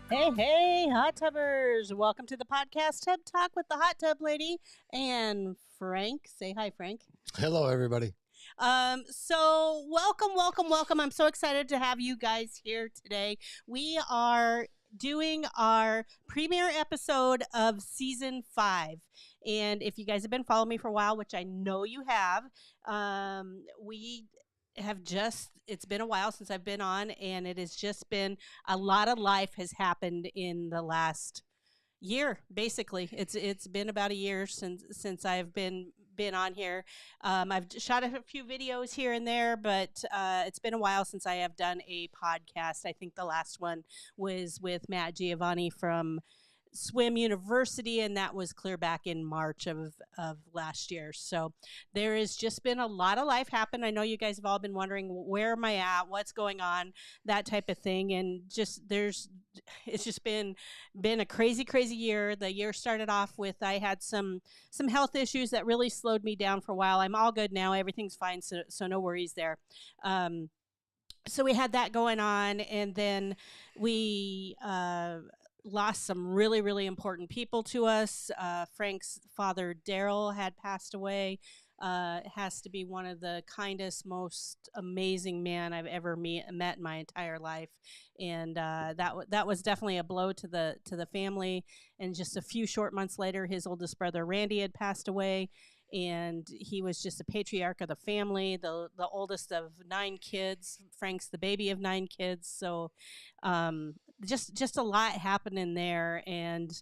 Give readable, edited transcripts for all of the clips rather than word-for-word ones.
Hey, hey, hot tubbers. Welcome to the podcast Tub Talk with the Hot Tub Lady and Frank. Say hi, Frank. Hello, everybody. So welcome, welcome, welcome. I'm so excited to have you guys here today. We are doing our premiere episode of season 5. And if you guys have been following me for a while, which I know you have, we have just it's been a while since I've been on, and it has just been a lot of life has happened in the last year. Basically, it's been about a year since I've been on here. I've shot a few videos here and there, but it's been a while since I have done a podcast. I think the last one was with Matt Giovanni from Swim University, and that was clear back in March of last year. So there has just been a lot of life happen. I know you guys have all been wondering, where am I at, what's going on, that type of thing. And it's just been a crazy year. The year started off with, I had some health issues that really slowed me down for a while. I'm all good now, everything's fine, so no worries there. So we had that going on, and then we lost some really important people to us. Frank's father, Daryl, had passed away. Has to be one of the kindest, most amazing man I've ever met in my entire life, and that was definitely a blow to the family. And just a few short months later, his oldest brother Randy had passed away, and he was just a patriarch of the family, the oldest of 9 kids. Frank's the baby of 9 kids, so just a lot happening there. And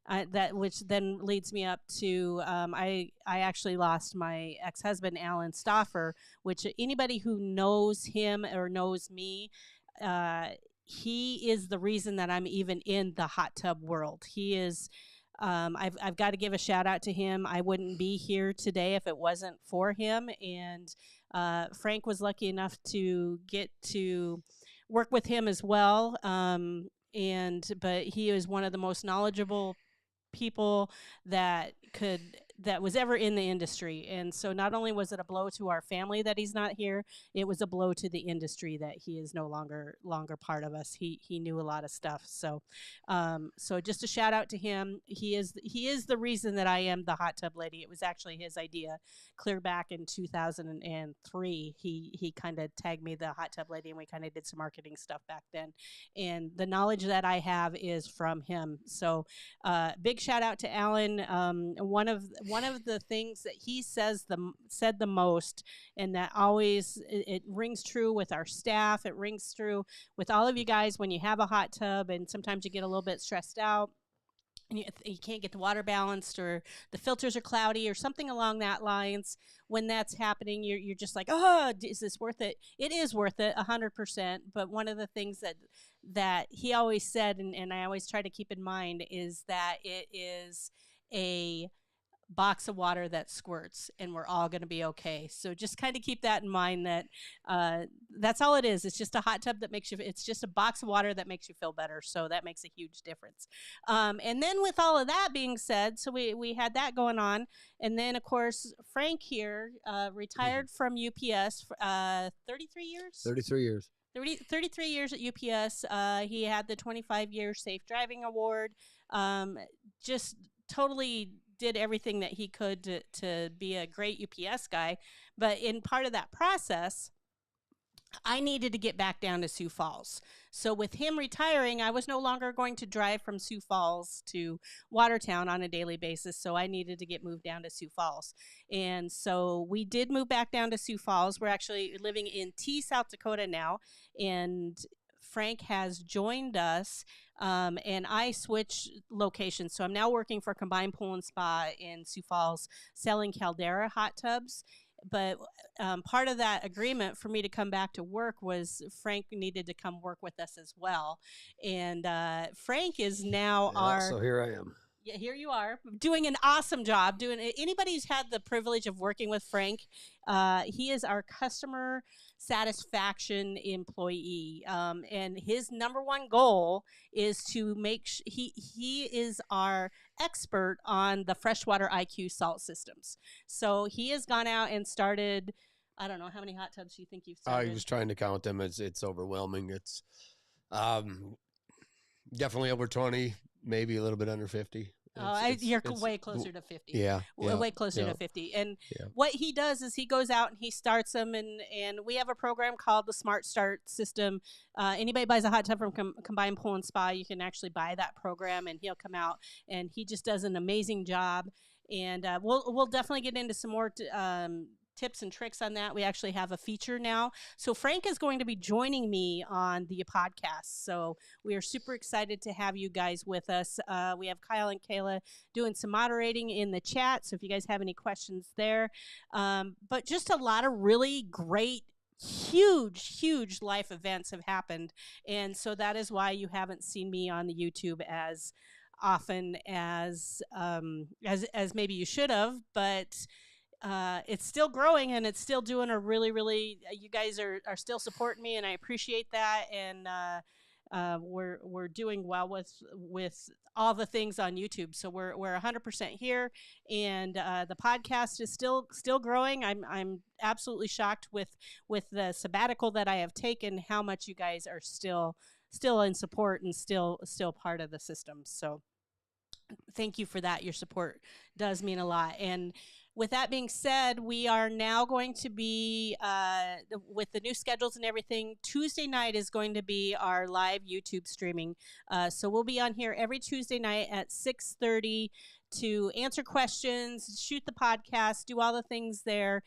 that which then leads me up to I actually lost my ex-husband Alan Stoffer, which anybody who knows him or knows me, he is the reason that I'm even in the hot tub world. He is. I've got to give a shout out to him. I wouldn't be here today if it wasn't for him. And Frank was lucky enough to get to work with him as well. But he is one of the most knowledgeable people that was ever in the industry. And so not only was it a blow to our family that he's not here, it was a blow to the industry that he is no longer part of us. He knew a lot of stuff. So just a shout out to him. He is the reason that I am the hot tub lady. It was actually his idea clear back in 2003. He kind of tagged me the hot tub lady, and we kind of did some marketing stuff back then. And the knowledge that I have is from him. So big shout out to Alan. One of the things that he said the most, and that always it rings true with our staff. It rings true with all of you guys when you have a hot tub, and sometimes you get a little bit stressed out. And you can't get the water balanced, or the filters are cloudy, or something along that lines. When that's happening, you're just like, oh, is this worth it? It is worth it, 100%. But one of the things that he always said, and I always try to keep in mind, is that it is a box of water that squirts, and we're all going to be okay. So just kind of keep that in mind, that that's all it is. It's just a hot tub that makes you, it's just a box of water that makes you feel better. So that makes a huge difference. And then with all of that being said, so we had that going on. And then, of course, Frank here retired from UPS for 33 years? 33 years. 33 years at UPS. He had the 25-year Safe Driving Award. Just totally did everything that he could to be a great UPS guy. But in part of that process, I needed to get back down to Sioux Falls. So with him retiring, I was no longer going to drive from Sioux Falls to Watertown on a daily basis. So I needed to get moved down to Sioux Falls. And so we did move back down to Sioux Falls. We're actually living in South Dakota now. And Frank has joined us, and I switched locations. So I'm now working for Combined Pool and Spa in Sioux Falls, selling Caldera hot tubs. But part of that agreement for me to come back to work was Frank needed to come work with us as well. And Frank is now So here I am. Yeah, here you are doing an awesome job. Anybody who's had the privilege of working with Frank, he is our customer satisfaction employee, and his number one goal is to he is our expert on the Freshwater IQ Salt Systems. So he has gone out and started. I don't know how many hot tubs you think you've started. I was trying to count them. It's overwhelming. It's Definitely over 20, maybe a little bit under 50. You're way closer to 50. Yeah. Way closer to 50. And Yeah. what he does is he goes out and he starts them, and we have a program called the Smart Start System. Anybody buys a hot tub from Combined Pool and Spa, you can actually buy that program, and he'll come out and he just does an amazing job. And we'll definitely get into some more tips and tricks on that. We actually have a feature now. So Frank is going to be joining me on the podcast. So we are super excited to have you guys with us. We have Kyle and Kayla doing some moderating in the chat. So if you guys have any questions there, but just a lot of really great, huge life events have happened. And so that is why you haven't seen me on the YouTube as often as maybe you should have, but it's still growing and it's still doing a really you guys are still supporting me, and I appreciate that. And we're doing well with all the things on YouTube, so we're 100% here, and the podcast is still growing. I'm absolutely shocked with the sabbatical that I have taken, how much you guys are still in support and still part of the system. So thank you for that. Your support does mean a lot. And with that being said, we are now going to be, with the new schedules and everything, Tuesday night is going to be our live YouTube streaming. So we'll be on here every Tuesday night at 6:30 to answer questions, shoot the podcast, do all the things there.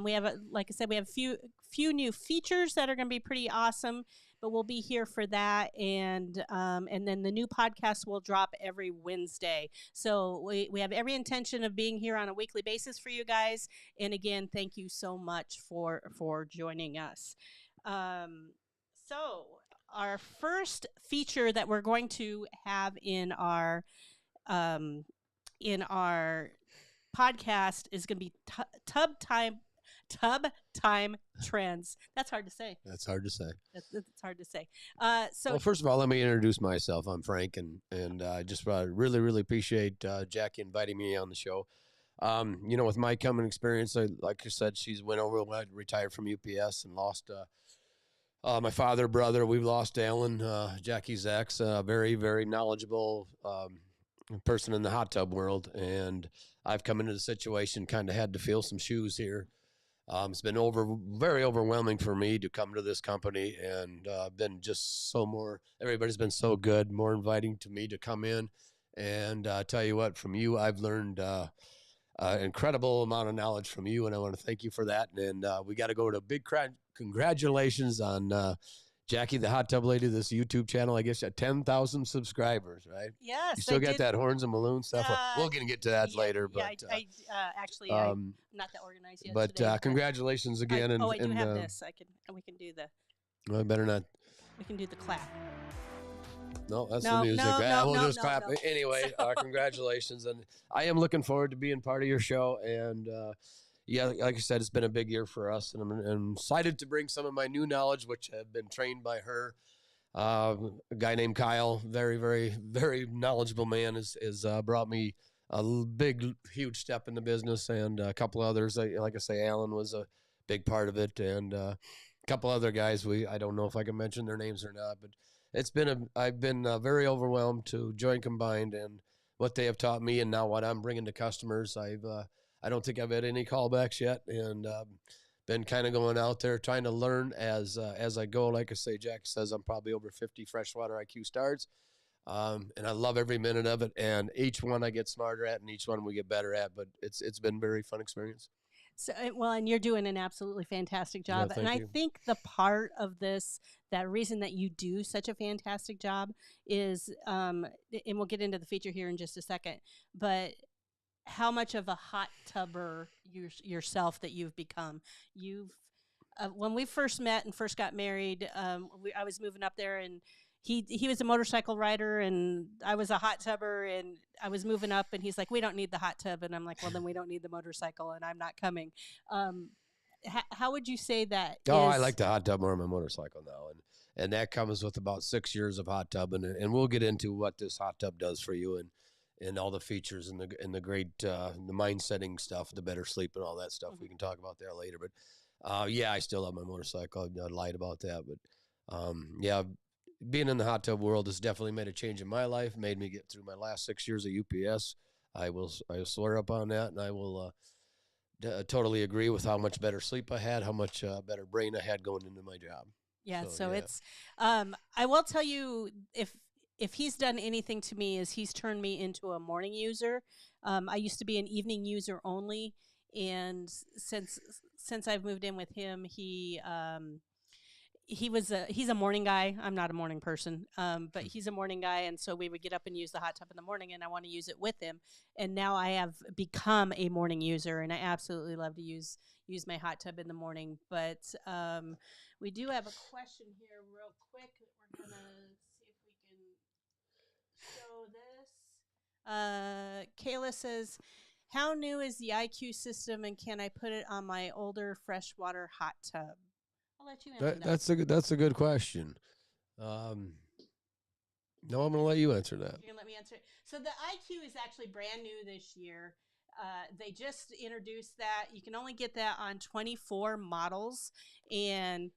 We have, like I said, we have a few new features that are going to be pretty awesome, but we'll be here for that. And then the new podcast will drop every Wednesday. So we have every intention of being here on a weekly basis for you guys. And again, thank you so much for joining us. So our first feature that we're going to have in our podcast is going to be tub time trends. That's hard to say. That's hard to say. It's hard to say. Well, first of all, let me introduce myself. I'm Frank, and I just really appreciate Jackie inviting me on the show. With my common experience, like you said, she's went over, retired from UPS, and lost my father, brother. We've lost Alan, Jackie's ex, a very knowledgeable person in the hot tub world, and I've come into the situation, kind of had to fill some shoes here. It's been very overwhelming for me to come to this company, and been just everybody's been so good, more inviting to me to come in. And tell you what, from you, I've learned an incredible amount of knowledge from you, and I want to thank you for that. And we got to go to a big congratulations on Jackie, the hot tub lady, this YouTube channel. I guess you had 10,000 subscribers, right? Yes. You still got that horns and balloons stuff? We're going to get to that later. But I'm not that organized yet. But today, congratulations again. I do have this. We can do the. I better not. We can do the clap. No, that's the music. We'll just clap. Anyway, congratulations. And I am looking forward to being part of your show. And like I said, it's been a big year for us. And I'm excited to bring some of my new knowledge, which have been trained by her. A guy named Kyle, very knowledgeable man, has brought me a huge step in the business. And a couple others, like I say, Alan was a big part of it. And a couple other guys, I don't know if I can mention their names or not, but I've been very overwhelmed to join Combined and what they have taught me, and now what I'm bringing to customers. I don't think I've had any callbacks yet, and been kind of going out there trying to learn as I go. Like I say, Jack says I'm probably over 50 Freshwater IQ stars, and I love every minute of it. And each one I get smarter at, and each one we get better at. But it's been a very fun experience. So, well, and you're doing an absolutely fantastic job. Yeah, and I think the part of this, that reason that you do such a fantastic job is, and we'll get into the feature here in just a second, but how much of a hot tubber yourself that you've become. When we first met and first got married, I was moving up there, and he was a motorcycle rider and I was a hot tubber, and I was moving up, and he's like, we don't need the hot tub. And I'm like, well, then we don't need the motorcycle, and I'm not coming. How would you say that? I like the hot tub more than my motorcycle now. And that comes with about 6 years of hot tubbing. And we'll get into what this hot tub does for you and all the features and the great, the mind setting stuff, the better sleep and all that stuff. Mm-hmm. We can talk about that later. But I still love my motorcycle. I lied about that. But being in the hot tub world has definitely made a change in my life, made me get through my last 6 years at UPS. I swear up on that, and I will totally agree with how much better sleep I had, how much better brain I had going into my job. Yeah, so it's I will tell you, if he's done anything to me, is he's turned me into a morning user. I used to be an evening user only, and since I've moved in with him, he's a morning guy. I'm not a morning person, but he's a morning guy, and so we would get up and use the hot tub in the morning, and I want to use it with him. And now I have become a morning user, and I absolutely love to use my hot tub in the morning. But we do have a question here, real quick. We're gonna see if we can show this. Kayla says, "How new is the IQ system, and can I put it on my older freshwater hot tub?" I'll let you answer that. That's a good question. No, I'm going to let you answer that. You're going to let me answer it. So the IQ is actually brand new this year. They just introduced that. You can only get that on 24 models, and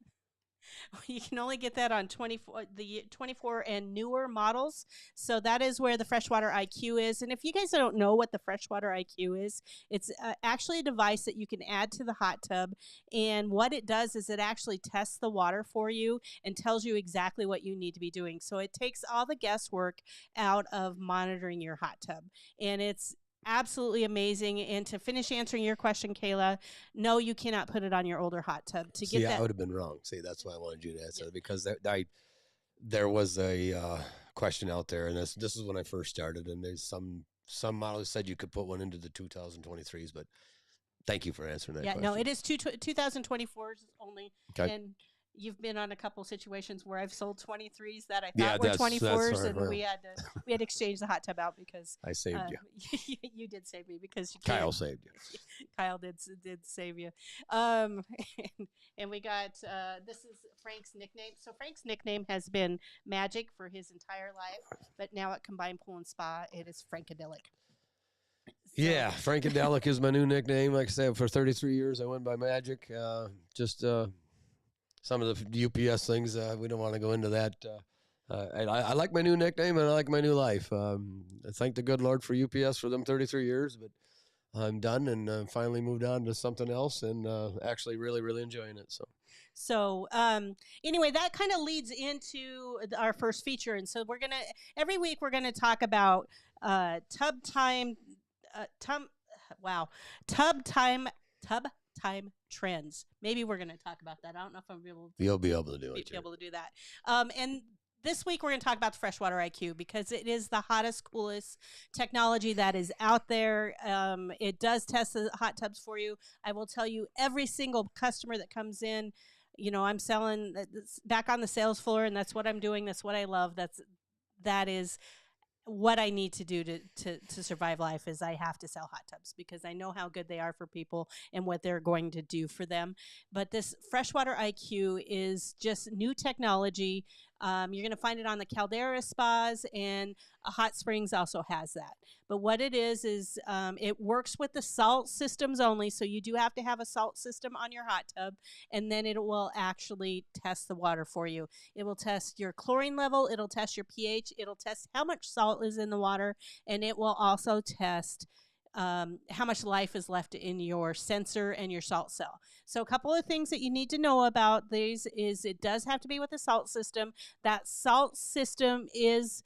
you can only get that on 24 and newer models. So that is where the Freshwater IQ is. And if you guys don't know what the Freshwater IQ is, it's actually a device that you can add to the hot tub. And what it does is it actually tests the water for you and tells you exactly what you need to be doing. So it takes all the guesswork out of monitoring your hot tub. And it's absolutely amazing. And to finish answering your question, Kayla, no, you cannot put it on your older hot tub. I would have been wrong. See, that's why I wanted you to answer because there was a question out there, and this is when I first started, and there's some models said you could put one into the 2023s, but thank you for answering that question. No, it is 2024s only. Okay. And you've been on a couple situations where I've sold 23s that I thought were 24s, and we had to exchange the hot tub out because I saved you. You did save me because Kyle saved you. Kyle did save you. And we got this is Frank's nickname. So Frank's nickname has been Magic for his entire life, but now at Combined Pool and Spa, it is Frankadelic. Yeah, Frankadelic is my new nickname. Like I said, for 33 years, I went by Magic. Some of the UPS things, we don't want to go into that. I like my new nickname, and I like my new life. I thank the good Lord for UPS for them 33 years, but I'm done and finally moved on to something else, and actually really, really enjoying it. So anyway, that kind of leads into our first feature. And so every week we're going to talk about tub time trends. Maybe we're going to talk about that. I don't know if you'll be able to do it. Be able to do that. And this week we're going to talk about the Freshwater IQ because it is the hottest, coolest technology that is out there. It does test the hot tubs for you. I will tell you, every single customer that comes in, I'm selling back on the sales floor, and that's what I'm doing. That's what I love. That is what I need to do to survive life is I have to sell hot tubs because I know how good they are for people and what they're going to do for them. But this Freshwater IQ is just new technology. You're going to find it on the Caldera Spas, and Hot Springs also has that. But what it is it works with the salt systems only, so you do have to have a salt system on your hot tub, and then it will actually test the water for you. It will test your chlorine level, it'll test your pH, it'll test how much salt is in the water, and it will also test how much life is left in your sensor and your salt cell. So a couple of things that you need to know about these is it does have to be with a salt system. That salt system is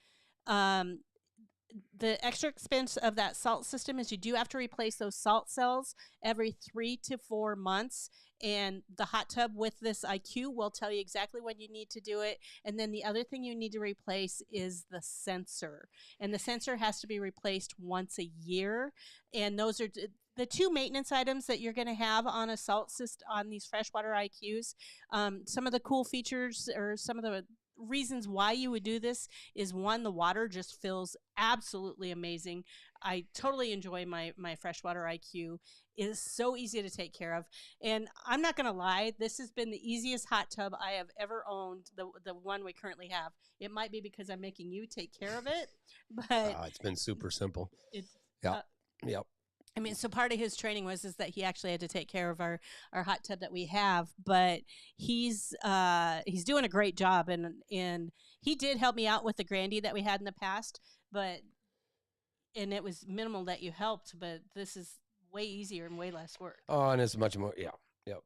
the extra expense of that salt system is you do have to replace those salt cells every 3 to 4 months. And the hot tub with this IQ will tell you exactly when you need to do it. And then the other thing you need to replace is the sensor. And the sensor has to be replaced once a year. And those are the two maintenance items that you're going to have on a salt system, on these Freshwater IQs. Some of the cool features or some of the reasons why you would do this is, one, the water just feels absolutely amazing. I totally enjoy my Freshwater IQ. It is so easy to take care of. And I'm not going to lie, this has been the easiest hot tub I have ever owned, the one we currently have. It might be because I'm making you take care of it, but it's been super simple. Yep. I mean, so part of his training is that he actually had to take care of our hot tub that we have, but he's doing a great job, and he did help me out with the Grandy that we had in the past, and it was minimal that you helped, but this is way easier and way less work. Oh, and it's much more. Yeah. Yep.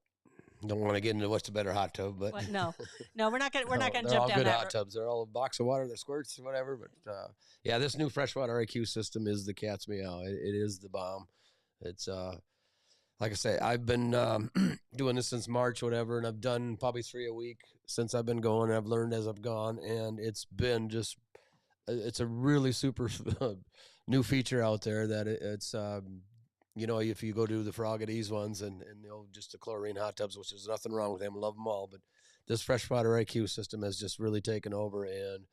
Don't want to get into what's the better hot tub, but no, we're not gonna they're jump all down good that hot tubs. They're all a box of water that squirts or whatever. But yeah, this new Freshwater IQ system is the cat's meow. It is the bomb. It's like I say, I've been doing this since March, whatever, and I've done probably 3 a week since I've been going. And I've learned as I've gone, and it's been just it's a really super new feature out there that it's you know, if you go to the Frog at Ease ones and you know, just the chlorine hot tubs, which there's nothing wrong with them, love them all, but this Freshwater IQ system has just really taken over, and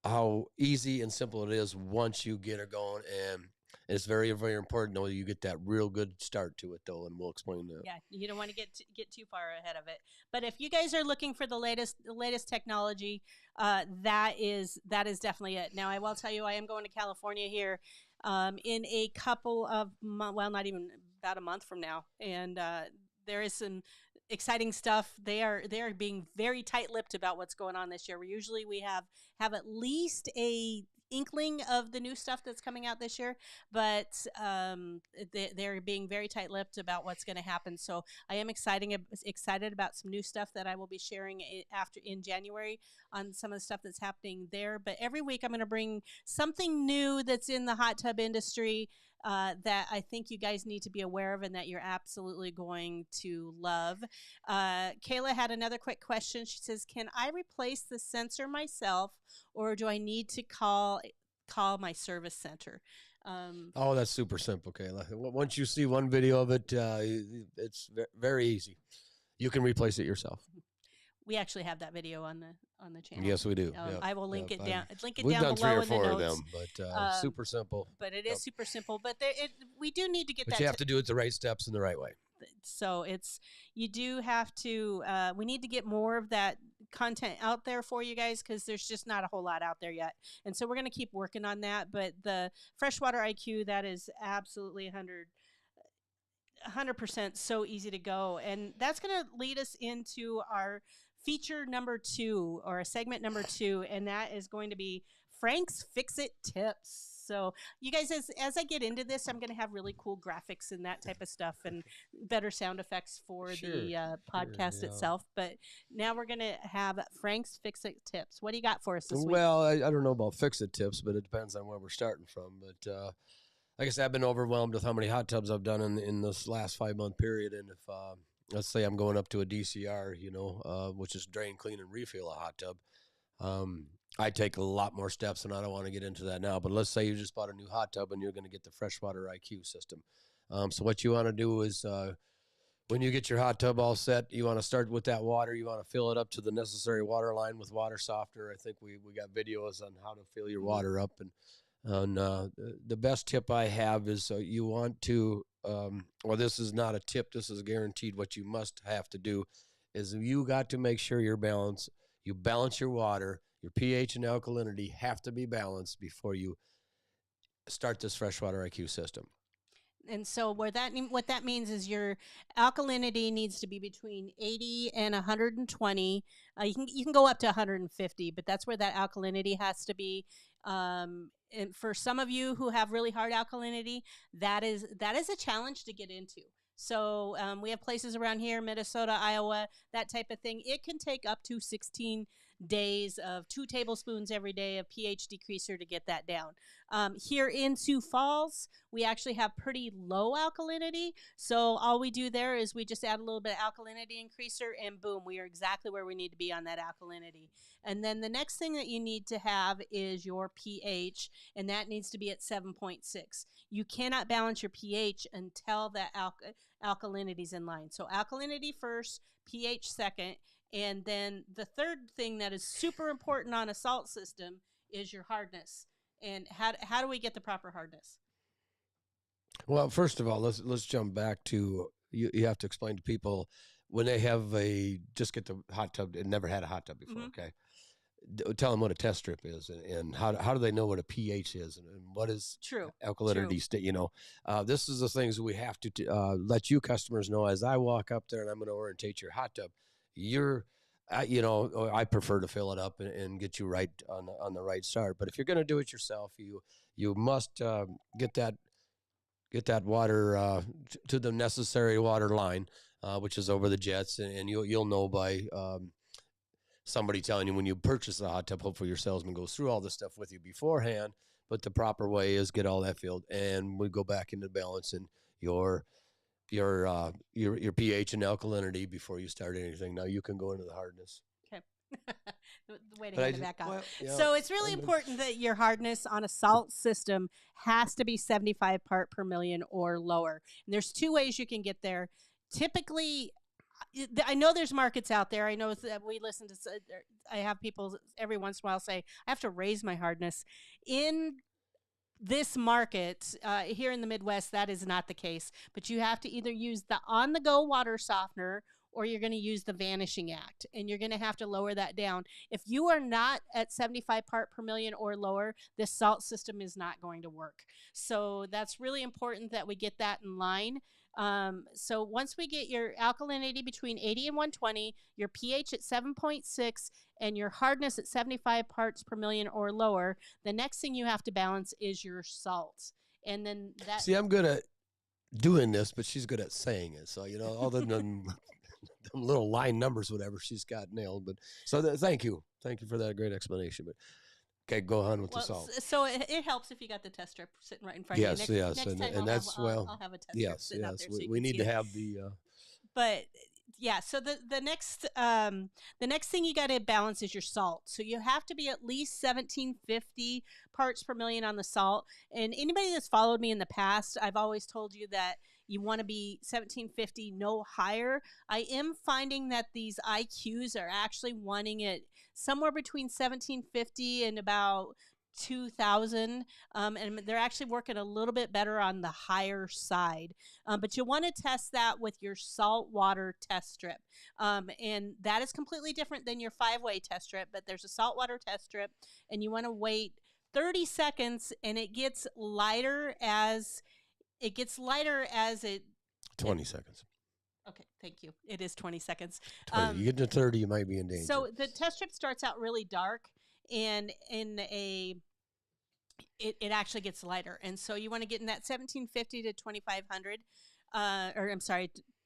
how easy and simple it is once you get it going. And it's very, very important though you get that real good start to it though, and we'll explain that. Yeah, you don't want to get too far ahead of it. But if you guys are looking for the latest technology, that is definitely it. Now I will tell you, I am going to California here in a couple of well, not even about a month from now, and there is some exciting stuff. They are being very tight-lipped about what's going on this year. We have at least a inkling of the new stuff that's coming out this year, but they're being very tight-lipped about what's going to happen. So I am excited about some new stuff that I will be sharing in January on some of the stuff that's happening there. But every week I'm going to bring something new that's in the hot tub industry that I think you guys need to be aware of and that you're absolutely going to love. Kayla had another quick question. She says, can I replace the sensor myself, or do I need to call my service center? Oh, that's super simple, Kayla. Once you see one video of it, it's very easy. You can replace it yourself. We actually have that video on the channel. Yes, we do. Yep. I will link it down. Link it We've down done 3 below or 4 in the of notes. them, but super simple. But it is super simple. But we do need to get but that. You have to do it the right steps in the right way. So you do have to. We need to get more of that content out there for you guys, because there's just not a whole lot out there yet. And so we're going to keep working on that. But the Freshwater IQ, that is absolutely 100% so easy to go. And that's going to lead us into our feature number 2, or segment number 2, and that is going to be Frank's Fix-It Tips. So you guys, as I get into this, I'm going to have really cool graphics and that type of stuff, and better sound effects for the podcast itself. But now we're going to have Frank's Fix-It Tips. What do you got for us this week? Well, I don't know about Fix-It Tips, but it depends on where we're starting from. But like I said, I've been overwhelmed with how many hot tubs I've done in this last 5-month period. And if let's say I'm going up to a DCR, you know, which is drain, clean, and refill a hot tub, I take a lot more steps, and I don't want to get into that now. But let's say you just bought a new hot tub and you're going to get the Freshwater IQ system. So what you want to do is when you get your hot tub all set, you want to start with that water. You want to fill it up to the necessary water line with water softener. I think we got videos on how to fill your water up. And the best tip I have is you want to, well, this is not a tip. This is guaranteed. What you must have to do is you got to make sure you balance your water. Your pH and alkalinity have to be balanced before you start this Freshwater IQ system. And so what that means is your alkalinity needs to be between 80 and 120. You can go up to 150, but that's where that alkalinity has to be. And for some of you who have really hard alkalinity, that is a challenge to get into. So we have places around here, Minnesota, Iowa, that type of thing. It can take up to 16 days of 2 tablespoons every day of pH decreaser to get that down. Here in Sioux Falls, we actually have pretty low alkalinity. So all we do there is we just add a little bit of alkalinity increaser, and boom, we are exactly where we need to be on that alkalinity. And then the next thing that you need to have is your pH, and that needs to be at 7.6. You cannot balance your pH until that alkalinity is in line. So alkalinity first, pH second. And then the third thing that is super important on a salt system is your hardness. And how do we get the proper hardness? Well, first of all, let's jump back to you have to explain to people when they have just get the hot tub and never had a hot tub before, okay? Tell them what a test strip is and how do they know what a pH is and what is alkalinity state, you know. This is the things we have to let you customers know as I walk up there and I'm going to orientate your hot tub. I prefer to fill it up and get you right on the right start. But if you're going to do it yourself, you must get that water to the necessary water line, which is over the jets, and you'll know by somebody telling you when you purchase a hot tub. Hopefully, your salesman goes through all this stuff with you beforehand. But the proper way is get all that filled, and we go back into balance and your pH and alkalinity before you start anything. Now you can go into the hardness. Okay. The way to hand it back on. Well, yeah, so it's really important that your hardness on a salt system has to be 75 part per million or lower. And there's two ways you can get there. Typically, I know there's markets out there. I know that we listen to, I have people every once in a while say, I have to raise my hardness. In this market here in the Midwest, that is not the case. But you have to either use the on-the-go water softener or you're going to use the vanishing act, and you're going to have to lower that down. If you are not at 75 part per million or lower, this salt system is not going to work. So that's really important that we get that in line. So once we get your alkalinity between 80 and 120, your pH at 7.6, and your hardness at 75 parts per million or lower, the next thing you have to balance is your salt. And then that. See, I'm good at doing this, but she's good at saying it. So, other than little line numbers, whatever, she's got nailed. But so thank you for that great explanation. But okay, go on with the salt. So it helps if you got the test strip sitting right in front of you. Yes, and that's I'll have a test strip sitting out there. So we need to have the. But yeah, so the next thing you got to balance is your salt. So you have to be at least 1750 parts per million on the salt. And anybody that's followed me in the past, I've always told you that you want to be 1750, no higher. I am finding that these IQs are actually wanting it somewhere between 1750 and about 2000, and they're actually working a little bit better on the higher side. But you want to test that with your saltwater test strip. And that is completely different than your 5-way test strip, but there's a saltwater test strip, and you want to wait 30 seconds, and it gets lighter as it 20 seconds. Okay, thank you. It is 20 seconds. 20. You get to 30, you might be in danger. So the test strip starts out really dark, and it actually gets lighter. And so you want to get in that 1750 to 2500,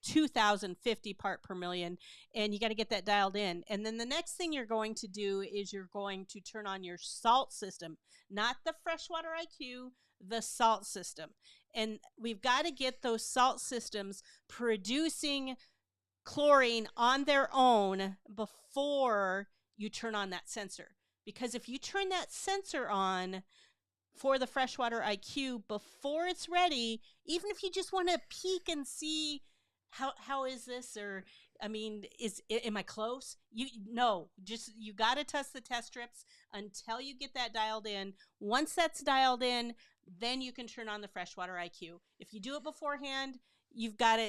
2050 part per million, and you got to get that dialed in. And then the next thing you're going to do is you're going to turn on your salt system, not the Freshwater IQ, the salt system. And we've got to get those salt systems producing chlorine on their own before you turn on that sensor. Because if you turn that sensor on for the Freshwater IQ before it's ready, even if you just want to peek and see how is this, or am I close? You got to test the test strips until you get that dialed in. Once that's dialed in, then you can turn on the Freshwater IQ. If you do it beforehand, you've got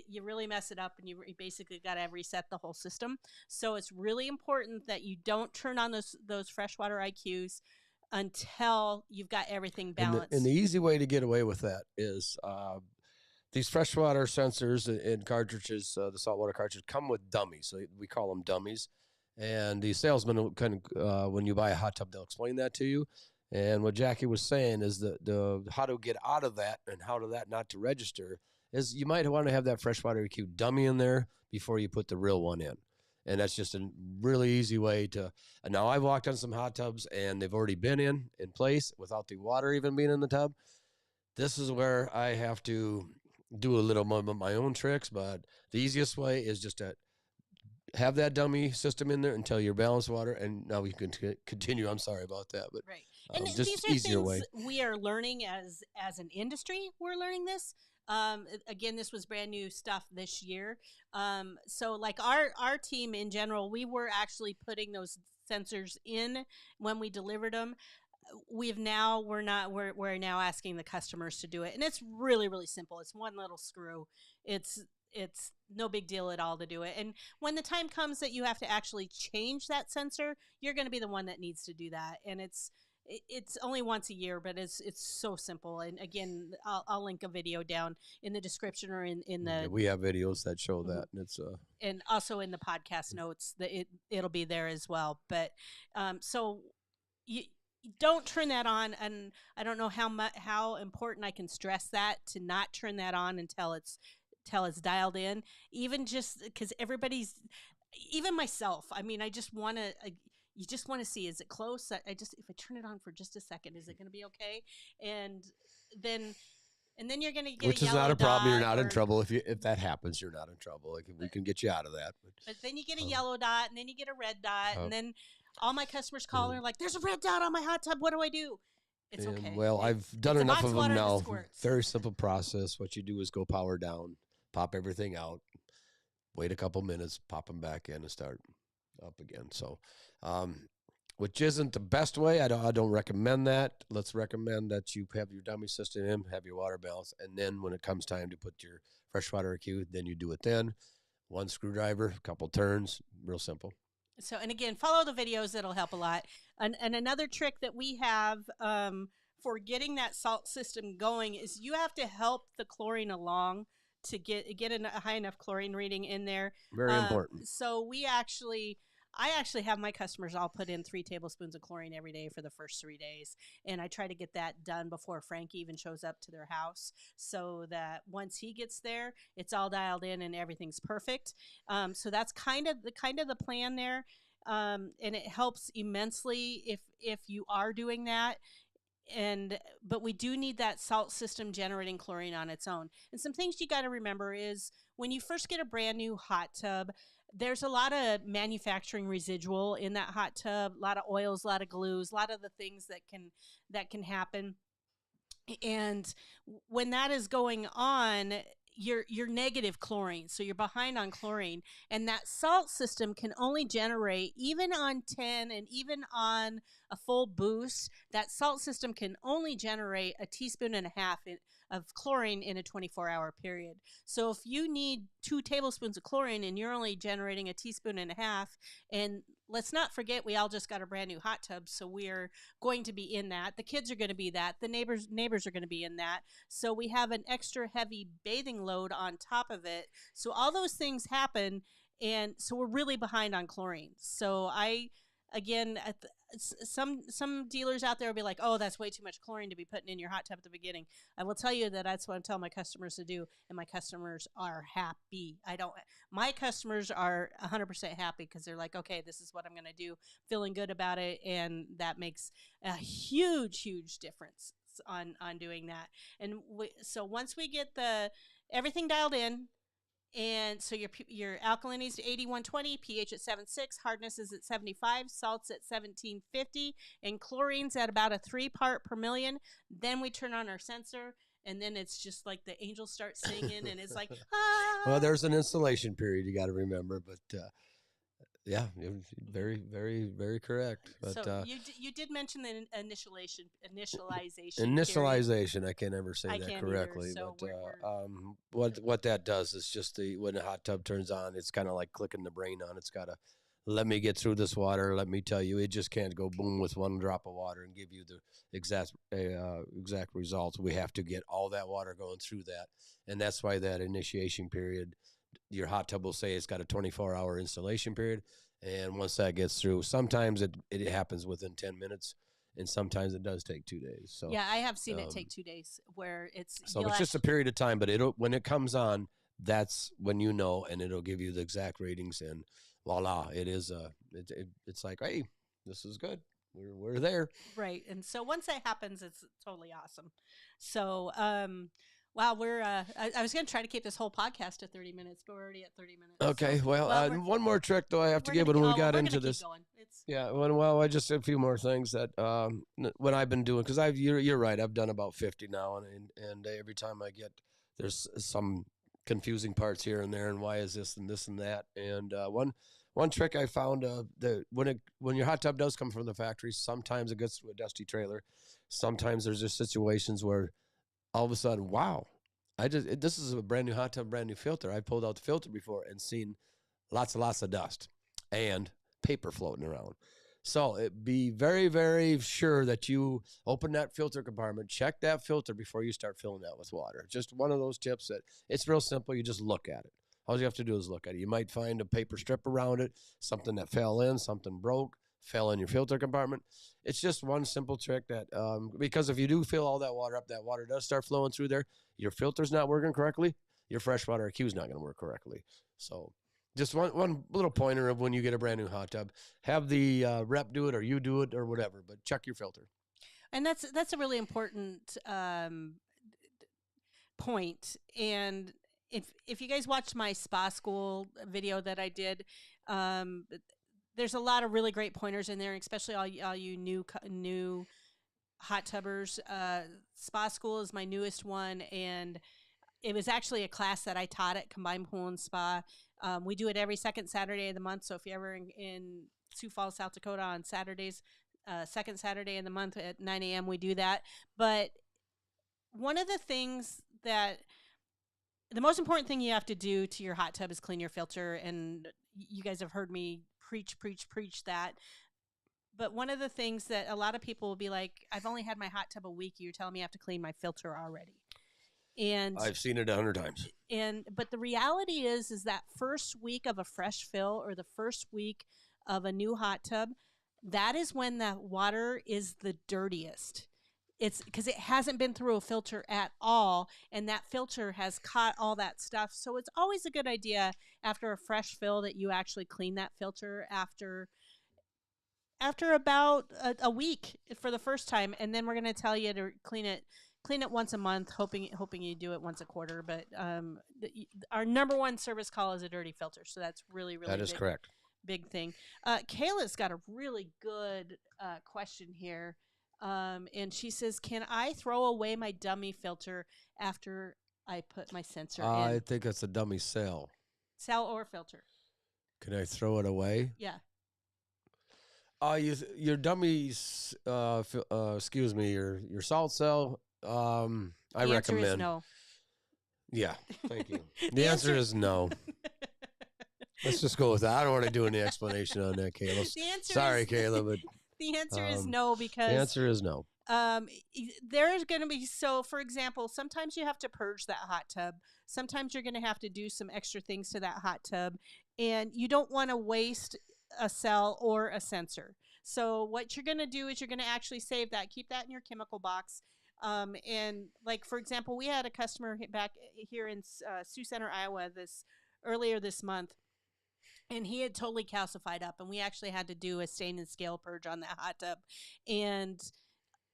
you really mess it up, and you basically got to reset the whole system. So it's really important that you don't turn on those Freshwater IQs until you've got everything balanced. And the easy way to get away with that is these freshwater sensors and cartridges, the saltwater cartridges, come with dummies. So we call them dummies. And the salesman when you buy a hot tub, they'll explain that to you. And what Jackie was saying is the how to get out of that and how to that not to register is you might want to have that Freshwater IQ dummy in there before you put the real one in. And that's just a really easy way to. Now, I've walked on some hot tubs, and they've already been in place without the water even being in the tub. This is where I have to do a little more of my own tricks, but the easiest way is just to have that dummy system in there until you're balanced water, and now we can continue. I'm sorry about that, but right. And just these are easier things way. We are learning as an industry. We're learning this. Again, this was brand new stuff this year. So like our team in general, we were actually putting those sensors in when we delivered them. We're now asking the customers to do it, and it's really, really simple. It's one little screw. It's no big deal at all to do it. And when the time comes that you have to actually change that sensor, you're going to be the one that needs to do that. And it's it's only once a year, but it's so simple. And again, I'll link a video down in the description or in the. We have videos that show that, and it's and also in the podcast notes that it'll be there as well. But so you don't turn that on, and I don't know how important I can stress that, to not turn that on until it's dialed in. Even just because everybody's, even myself. I mean, I just want to. You just want to see, is it close? I just, if I turn it on for just a second, is it going to be okay? And then you're going to get which is not a problem. You're not in trouble if that happens. You're not in trouble. Like, we can get you out of that. But then you get a yellow dot, and then you get a red dot, and then all my customers call and they're like, "There's a red dot on my hot tub. What do I do?" It's okay. Well, I've done enough of them now. Very simple process. What you do is go power down, pop everything out, wait a couple minutes, pop them back in, and start up again. So, which isn't the best way. I don't recommend that. Let's recommend that you have your dummy system in, have your water balance, and then when it comes time to put your Freshwater IQ, then you do it then. One screwdriver, a couple turns, real simple. So, and again, follow the videos. That'll help a lot. And another trick that we have for getting that salt system going is you have to help the chlorine along to get a high enough chlorine reading in there. Very important. So I actually have my customers all put in 3 tablespoons of chlorine every day for the first 3 days. And I try to get that done before Frank even shows up to their house, so that once he gets there, it's all dialed in and everything's perfect. So that's kind of the plan there. And it helps immensely if you are doing that. But we do need that salt system generating chlorine on its own. And some things you got to remember is when you first get a brand new hot tub, there's a lot of manufacturing residual in that hot tub, a lot of oils, a lot of glues, a lot of the things that can happen. And when that is going on, you're negative chlorine, so you're behind on chlorine, and that salt system can only generate, even on 10 and even on a full boost, that salt system can only generate a teaspoon and a half of chlorine in a 24-hour period. So if you need 2 tablespoons of chlorine and you're only generating a teaspoon and a half, and let's not forget, we all just got a brand new hot tub, so we're going to be in that. The kids are going to be that. The neighbors are going to be in that. So we have an extra heavy bathing load on top of it. So all those things happen, and so we're really behind on chlorine. So again, some dealers out there will be like, "Oh, that's way too much chlorine to be putting in your hot tub at the beginning." I will tell you that's what I'm telling my customers to do, and my customers are happy. My customers are 100% happy because they're like, "Okay, this is what I'm going to do," feeling good about it, and that makes a huge, huge difference on doing that. And so once we get everything dialed in. And so your alkalinity is 8120, pH at 7.6, hardness is at 75, salt's at 1750, and chlorine's at about a 3 part per million. Then we turn on our sensor, and then it's just like the angels start singing, and it's like, ah. Well, there's an installation period you got to remember, but yeah, very, very, very correct. But, so you did mention the initialization. Initialization. I can't ever say that correctly. Either, so but what that does is just when the hot tub turns on, it's kind of like clicking the brain on. It's got to let me get through this water. Let me tell you, it just can't go boom with 1 drop of water and give you the exact results. We have to get all that water going through that, and that's why that initiation period. Your hot tub will say it's got a 24-hour installation period, and once that gets through, sometimes it happens within 10 minutes, and sometimes it does take 2 days. So yeah, I have seen it take 2 days where it's it's just a period of time, but when it comes on, that's when you know, and it'll give you the exact ratings, and voila, it is it's like, hey, this is good. We're there. Right. And so once that happens, it's totally awesome. So wow, we're. I was going to try to keep this whole podcast to 30 minutes, but we're already at 30 minutes. Okay, so, well, one more trick though I have to give when we got into this. Yeah, I just a few more things that when I've been doing, because you're right, I've done about 50 now, and every time I get there's some confusing parts here and there, and why is this and this and that, and one trick I found when your hot tub does come from the factory, sometimes it gets to a dusty trailer, sometimes there's just situations where all of a sudden, wow, this is a brand new hot tub, brand new filter. I pulled out the filter before and seen lots and lots of dust and paper floating around. So be very, very sure that you open that filter compartment, check that filter before you start filling that with water. Just one of those tips that it's real simple. You just look at it. All you have to do is look at it. You might find a paper strip around it, something that fell in, something broke, fell in your filter compartment. It's just one simple trick that, because if you do fill all that water up, that water does start flowing through there. Your filter's not working correctly. Your freshwater IQ is not going to work correctly. So just one little pointer of when you get a brand new hot tub, have the rep do it or you do it or whatever, but check your filter. And that's a really important point. And if you guys watched my spa school video that I did, there's a lot of really great pointers in there, especially all you new hot tubbers. Spa school is my newest one, and it was actually a class that I taught at Combined Pool and Spa. We do it every second Saturday of the month. So if you're ever in Sioux Falls, South Dakota on Saturdays, second Saturday in the month at 9 a.m. we do that. But one of the things that the most important thing you have to do to your hot tub is clean your filter. And you guys have heard me preach that. But one of the things that a lot of people will be like, I've only had my hot tub a week. You're telling me I have to clean my filter already. And I've seen it 100 times. But the reality is that first week of a fresh fill or the first week of a new hot tub, that is when the water is the dirtiest. It's because it hasn't been through a filter at all, and that filter has caught all that stuff. So it's always a good idea after a fresh fill that you actually clean that filter after about a week for the first time, and then we're going to tell you to clean it once a month, hoping you do it once a quarter. But our number one service call is a dirty filter, so that's really that is correct. Big thing. Kayla's got a really good question here, and she says, "Can I throw away my dummy filter after I put my sensor in?" I think it's a dummy cell. Cell or filter? Can I throw it away? Yeah. Your dummies. Excuse me. Your salt cell. I recommend. The answer is no. Yeah, thank you. The answer is no. Let's just go with that. I don't want to do any explanation on that, Kayla. Sorry, Kayla, but the answer is no, because the answer is no. There's going to be, so for example, sometimes you have to purge that hot tub. Sometimes you're going to have to do some extra things to that hot tub, and you don't want to waste a cell or a sensor. So what you're going to do is you're going to actually save that, keep that in your chemical box. And like, for example, we had a customer back here in Sioux Center, Iowa, earlier this month, and he had totally calcified up, and we actually had to do a stain and scale purge on that hot tub. And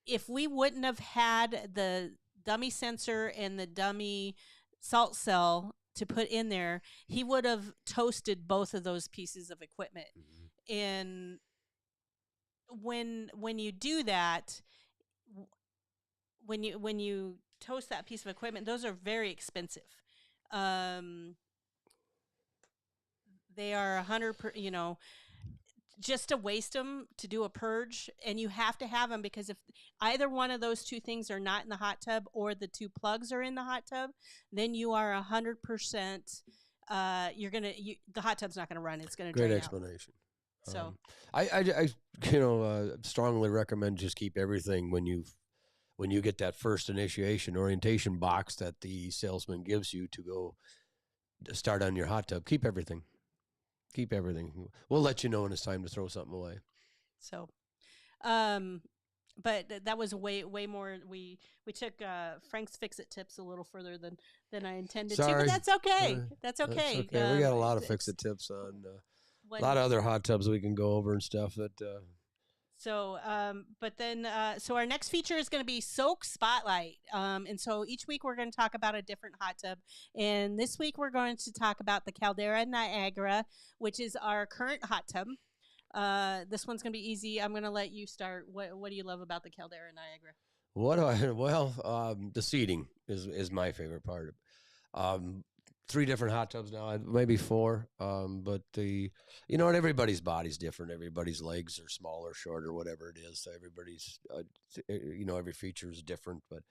if we wouldn't have had the dummy sensor and the dummy salt cell to put in there, he would have toasted both of those pieces of equipment. Mm-hmm. And when you do that, when you toast that piece of equipment, those are very expensive. They are 100 just to waste them to do a purge, and you have to have them, because if either one of those two things are not in the hot tub or the two plugs are in the hot tub, then you are 100%. The hot tub's not going to run. It's going to great explanation. So I strongly recommend just keep everything when you get that first initiation orientation box that the salesman gives you to go start on your hot tub. Keep everything. Keep everything. We'll let you know when it's time to throw something away. So, but that was way more. We took Frank's Fix-It tips a little further than I intended to, but that's okay. That's okay. That's okay. We got a lot of Fix-It tips on a lot of other hot tubs we can go over and stuff that. So, but then, so our next feature is going to be Soak Spotlight. And so each week we're going to talk about a different hot tub. And this week we're going to talk about the Caldera Niagara, which is our current hot tub. This one's going to be easy. I'm going to let you start. What do you love about the Caldera Niagara? The seating is my favorite part. 3 different hot tubs now, maybe 4. But everybody's body's different. Everybody's legs are smaller, shorter, whatever it is. So everybody's, every feature is different. But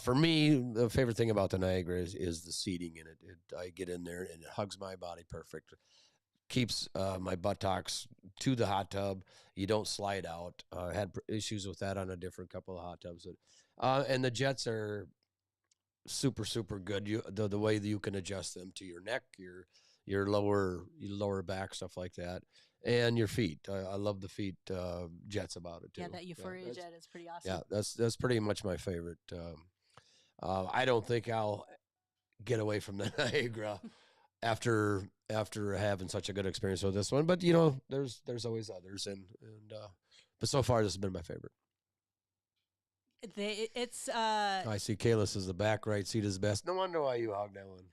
for me, the favorite thing about the Niagara is the seating in it. I get in there and it hugs my body perfect. keeps my buttocks to the hot tub. You don't slide out. I had issues with that on a different couple of hot tubs. And the jets are super, super good. The way that you can adjust them to your neck, your lower back, stuff like that, and your feet. I love the feet jets about it too. Yeah, that Euphoria jet is pretty awesome. Yeah, that's pretty much my favorite. I don't think I'll get away from the Niagara after having such a good experience with this one. But there's always others, and but so far this has been my favorite. I see Kayla says the back right seat is best. No wonder why you hog that one.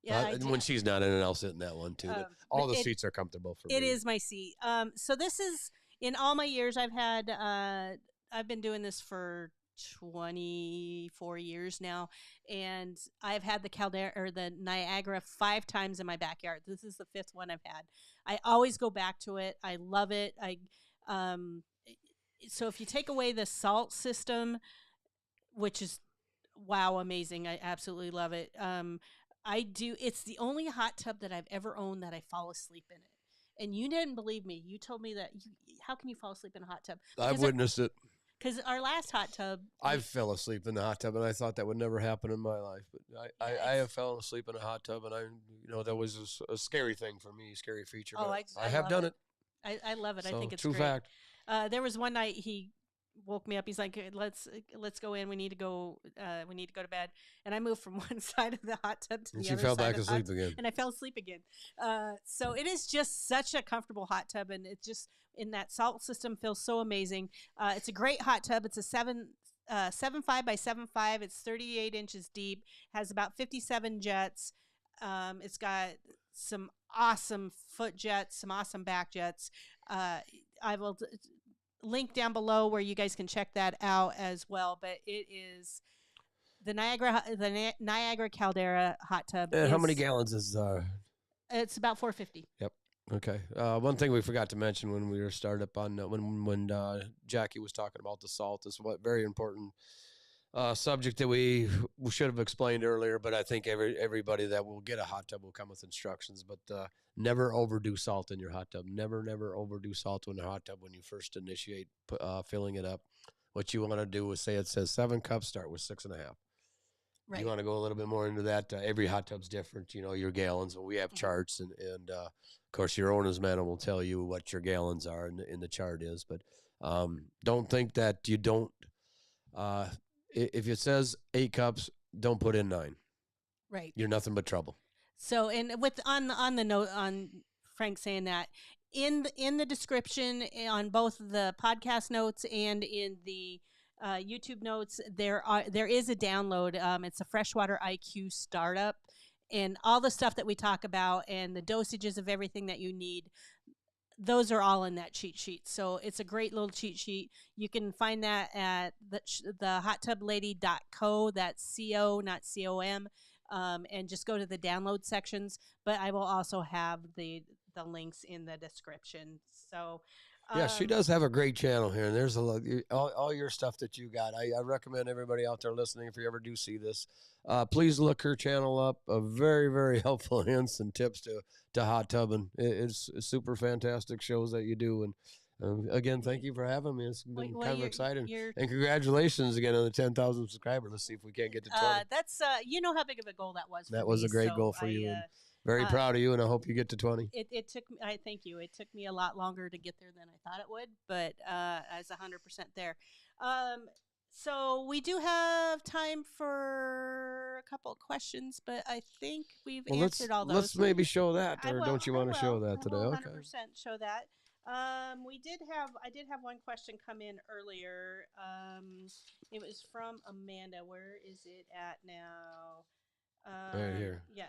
Yeah, when she's not in it, I'll sit in that one too. All the seats are comfortable for me. It is my seat. So this is, in all my years I've had, I've been doing this for 24 years now, and I've had the Caldera or the Niagara 5 times in my backyard. This is the 5th one I've had. I always go back to it. I love it. So if you take away the salt system, which is amazing, I absolutely love it. It's the only hot tub that I've ever owned that I fall asleep in it. And you didn't believe me. You told me that. How can you fall asleep in a hot tub? I've witnessed it. Because our last hot tub, I fell asleep in the hot tub, and I thought that would never happen in my life. But I have fallen asleep in a hot tub, and that was a scary thing for me, scary feature. Oh, I have done it. I love it. So, I think it's true great. Fact. There was one night he woke me up. He's like, let's go in. We need to go to bed. And I moved from one side of the hot tub to the other side. She fell back asleep again. And I fell asleep again. So it is just such a comfortable hot tub, and it just, in that salt system, feels so amazing. It's a great hot tub. It's a 7.5 by 7.5. It's 38 inches deep. Has about 57 jets. It's got some awesome foot jets, some awesome back jets. I will link down below where you guys can check that out as well. But it is the Niagara Caldera hot tub. How many gallons is? It's about 450. Yep. Okay. One thing we forgot to mention when we were started up on when Jackie was talking about the salt is what very important subject that we should have explained earlier. But I think everybody that will get a hot tub will come with instructions. But never overdo salt in your hot tub. Never overdo salt in a hot tub when you first initiate filling it up. What you want to do is say it says 7 cups. Start with 6.5. Right. You want to go a little bit more into that. Every hot tub's different. Your gallons. We have charts, and of course your owner's manual will tell you what your gallons are in the chart is. But don't think that you don't. If it says 8 cups, don't put in 9. Right. You're nothing but trouble. So, and on the note on Frank saying that in the description on both the podcast notes and in the YouTube notes, there is a download. It's a Freshwater IQ startup, and all the stuff that we talk about and the dosages of everything that you need. Those are all in that cheat sheet. So it's a great little cheat sheet. You can find that at the hottubLady.co. That's CO, not COM. And just go to the download sections. But I will also have the links in the description. So yeah, she does have a great channel here, and there's a lot, all your stuff that you got. I recommend everybody out there listening, if you ever do see this, please look her channel up. A very, very helpful hints and tips to hot tubbing. It's super fantastic shows that you do, and again, thank you for having me. It's been kind of exciting, and congratulations again on the 10,000 subscribers. Let's see if we can't get to 20. That's how big of a goal that was. That was a great goal for you. Very proud of you, and I hope you get to 20. It took me. I thank you. It took me a lot longer to get there than I thought it would, but I was 100% there. So we do have time for a couple of questions, but I think we've answered all those. Let's maybe show that, or don't you want to show that today? Okay. 100% show that. I did have one question come in earlier. It was from Amanda. Where is it at now? Right here. Yeah.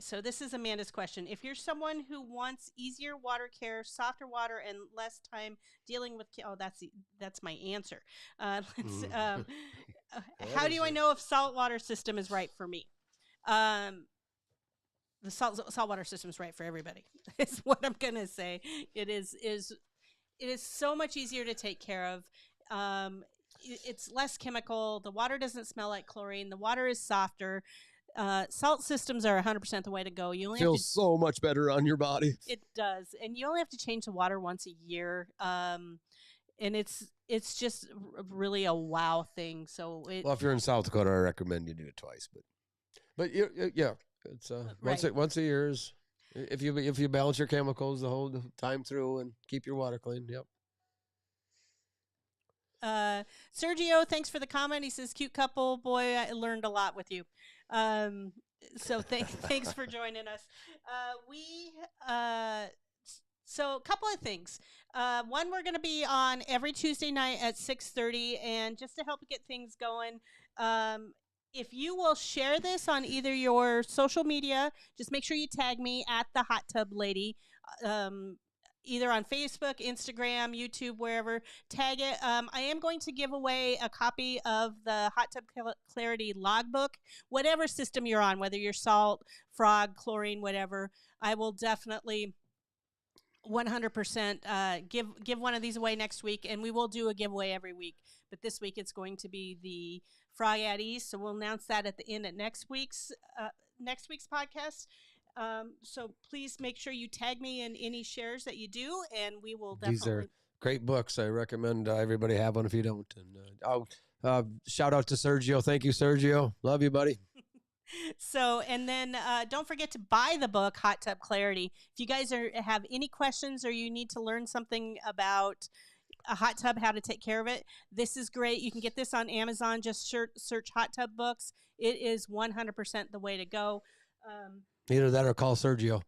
So this is Amanda's question. If you're someone who wants easier water care, softer water, and less time dealing with that's my answer. How do I know if saltwater system is right for me? The saltwater system is right for everybody. Is what I'm gonna say. It is so much easier to take care of. it's less chemical. The water doesn't smell like chlorine. The water is softer. Salt systems are 100% the way to go. You only feels so much better on your body. It does, and you only have to change the water once a year. And it's just really a wow thing. So well, if you're in South Dakota, I recommend you do it twice. But yeah, it's right. once a year is if you balance your chemicals the whole time through and keep your water clean. Yep. Sergio, thanks for the comment. He says, "Cute couple, boy. I learned a lot with you." So thanks for joining us. So a couple of things. One, we're going to be on every Tuesday night at 6:30, and just to help get things going, if you will share this on either your social media, just make sure you tag me at the Hot Tub Lady. Either on Facebook, Instagram, YouTube, wherever, tag it. I am going to give away a copy of the Hot Tub Clarity logbook, whatever system you're on, whether you're salt, frog, chlorine, whatever. I will definitely 100% give one of these away next week, and we will do a giveaway every week. But this week it's going to be the Frog at Ease, so we'll announce that at the end of next week's podcast. So please make sure you tag me in any shares that you do, and we will definitely. These are great books. I recommend everybody have one if you don't. And shout out to Sergio. Thank you, Sergio. Love you, buddy. So, and then don't forget to buy the book, Hot Tub Clarity. If you guys have any questions or you need to learn something about a hot tub, how to take care of it, this is great. You can get this on Amazon. Just search Hot Tub Books. It is 100% the way to go. Either that or call Sergio.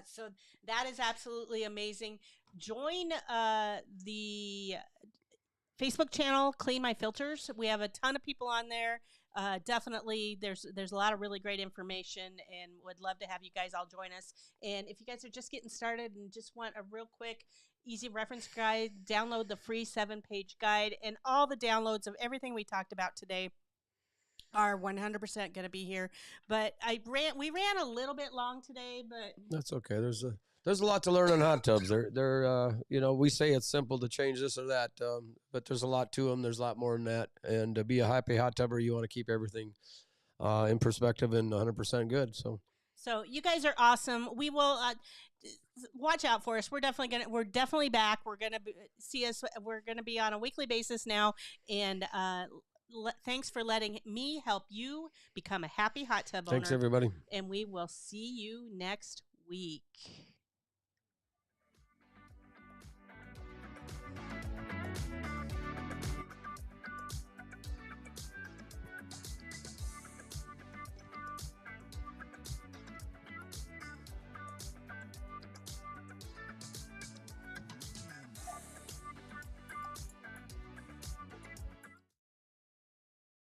So that is absolutely amazing. Join the Facebook channel, Clean My Filters. We have a ton of people on there. Definitely, there's a lot of really great information, and would love to have you guys all join us. And if you guys are just getting started and just want a real quick, easy reference guide, download the free 7-page guide, and all the downloads of everything we talked about today are 100% going to be here. But we ran a little bit long today, but that's okay. There's a lot to learn on hot tubs. We say it's simple to change this or that, but there's a lot to them. There's a lot more than that. And to be a happy hot tubber, you want to keep everything in perspective and 100% good. So you guys are awesome. We will watch out for us. We're definitely back. We're gonna see us. We're gonna be on a weekly basis now, and thanks for letting me help you become a happy hot tub owner. Thanks, everybody. And we will see you next week.